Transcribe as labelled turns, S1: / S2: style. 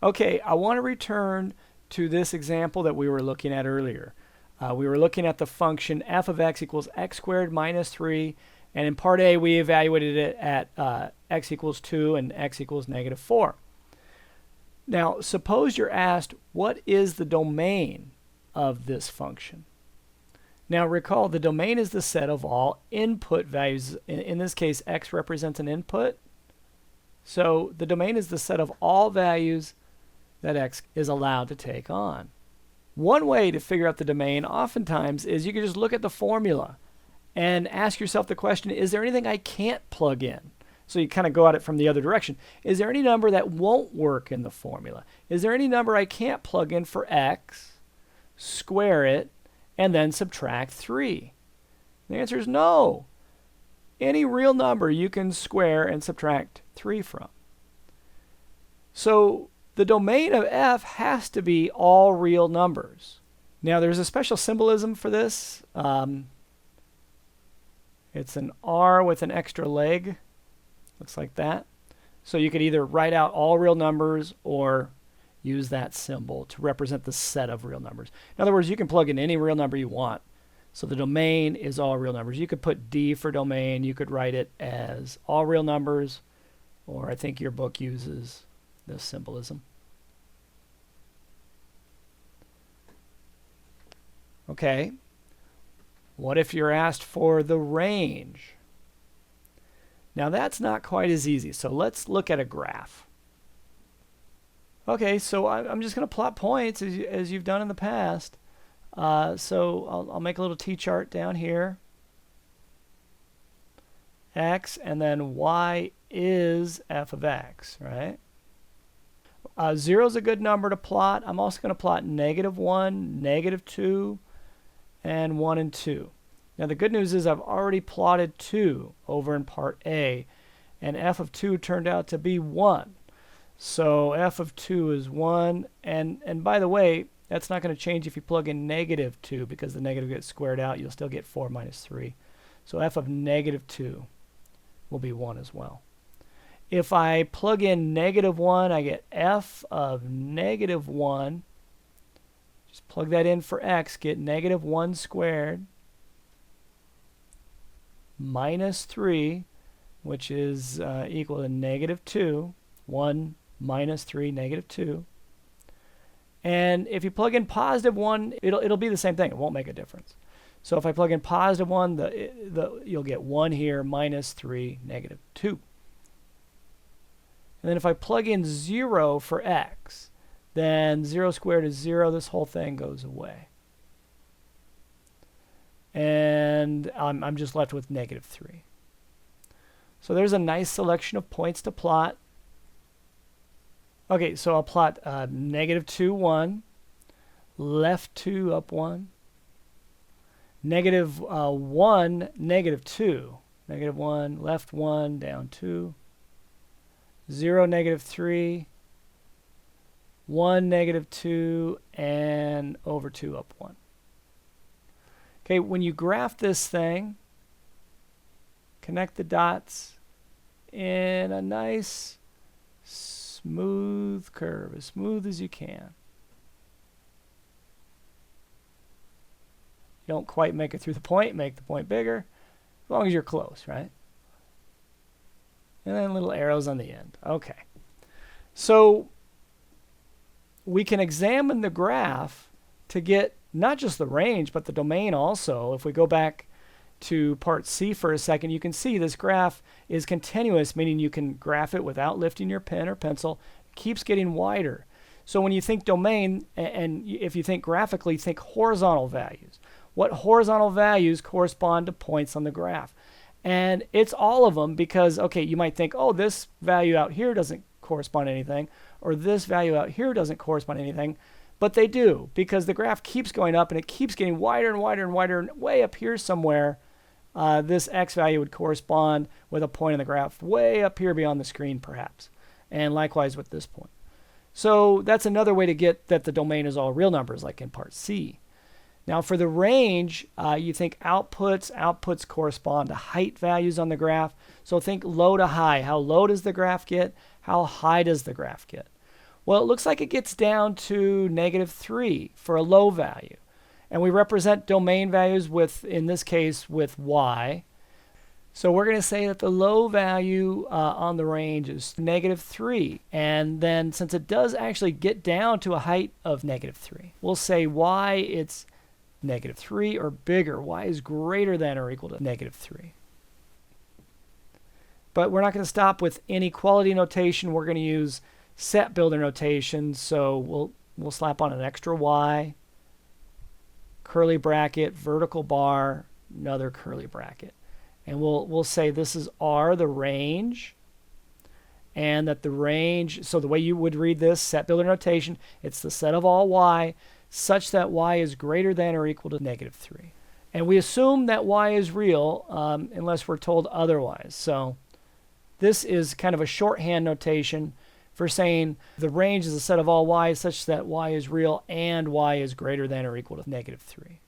S1: Okay, I want to return to this example that we were looking at earlier. We were looking at the function f of x equals x squared minus 3, and in part A we evaluated it at x equals 2 and x equals negative 4. Now, suppose you're asked, what is the domain of this function? Now recall, the domain is the set of all input values. In this case, x represents an input. So the domain is the set of all values that x is allowed to take on. One way to figure out the domain oftentimes is you can just look at the formula and ask yourself the question, is there anything I can't plug in? So you kind of go at it from the other direction. Is there any number that won't work in the formula? Is there any number I can't plug in for x, square it, and then subtract 3? The answer is no. Any real number you can square and subtract 3 from. So the domain of f has to be all real numbers. Now there's a special symbolism for this. It's an R with an extra leg. Looks like that. So you could either write out all real numbers or use that symbol to represent the set of real numbers. In other words, you can plug in any real number you want. So the domain is all real numbers. You could put D for domain. You could write it as all real numbers, or I think your book uses this symbolism. Okay. What if you're asked for the range? Now that's not quite as easy. So let's look at a graph. Okay, so I'm just going to plot points as you've done in the past. So I'll make a little t-chart down here. X, and then y is f of x, right? 0 is a good number to plot. I'm also going to plot -1, -2, and 1 and 2. Now the good news is I've already plotted 2 over in part A, and f of 2 turned out to be 1. So f of 2 is 1, and by the way, that's not going to change if you plug in -2, because the negative gets squared out. You'll still get 4 minus 3. So f of -2 will be 1 as well. If I plug in -1, I get f of -1. Just plug that in for x, get -1 squared minus 3, which is equal to -2. 1 minus 3, -2. And if you plug in +1, it'll be the same thing. It won't make a difference. So if I plug in +1, you'll get 1 here, minus 3, -2. And then if I plug in 0 for x, then 0 squared is 0. This whole thing goes away. And I'm just left with -3. So there's a nice selection of points to plot. Okay, so I'll plot -2, 1, left 2, up 1, -1, -2, -1, left 1, down 2, 0, -3, 1, -2, and over 2, up 1. Okay, when you graph this thing, connect the dots in a nice smooth curve, as smooth as you can. You don't quite make it through the point, make the point bigger, as long as you're close, right? And then little arrows on the end. Okay. So we can examine the graph to get not just the range, but the domain also. If we go back to part C for a second, you can see this graph is continuous, meaning you can graph it without lifting your pen or pencil. It keeps getting wider. So when you think domain, and if you think graphically, think horizontal values. What horizontal values correspond to points on the graph? And it's all of them, because, okay, you might think, oh, this value out here doesn't correspond to anything, or this value out here doesn't correspond to anything. But they do, because the graph keeps going up and it keeps getting wider and wider and wider, and way up here somewhere, this x value would correspond with a point in the graph way up here beyond the screen, perhaps. And likewise with this point. So that's another way to get that the domain is all real numbers, like in part C. Now for the range, you think outputs. Outputs correspond to height values on the graph. So think low to high. How low does the graph get? How high does the graph get? Well, it looks like it gets down to -3 for a low value. And we represent domain values with, in this case, with y. So we're going to say that the low value on the range is -3. And then since it does actually get down to a height of -3, we'll say y it's -3 or bigger. Y is greater than or equal to -3. But we're not going to stop with inequality notation. We're going to use set builder notation. So we'll slap on an extra y, curly bracket, vertical bar, another curly bracket. And we'll say this is R, the range, and that the range, so the way you would read this set builder notation, it's the set of all y such that y is greater than or equal to -3. And we assume that y is real unless we're told otherwise. So this is kind of a shorthand notation for saying the range is a set of all y such that y is real and y is greater than or equal to -3.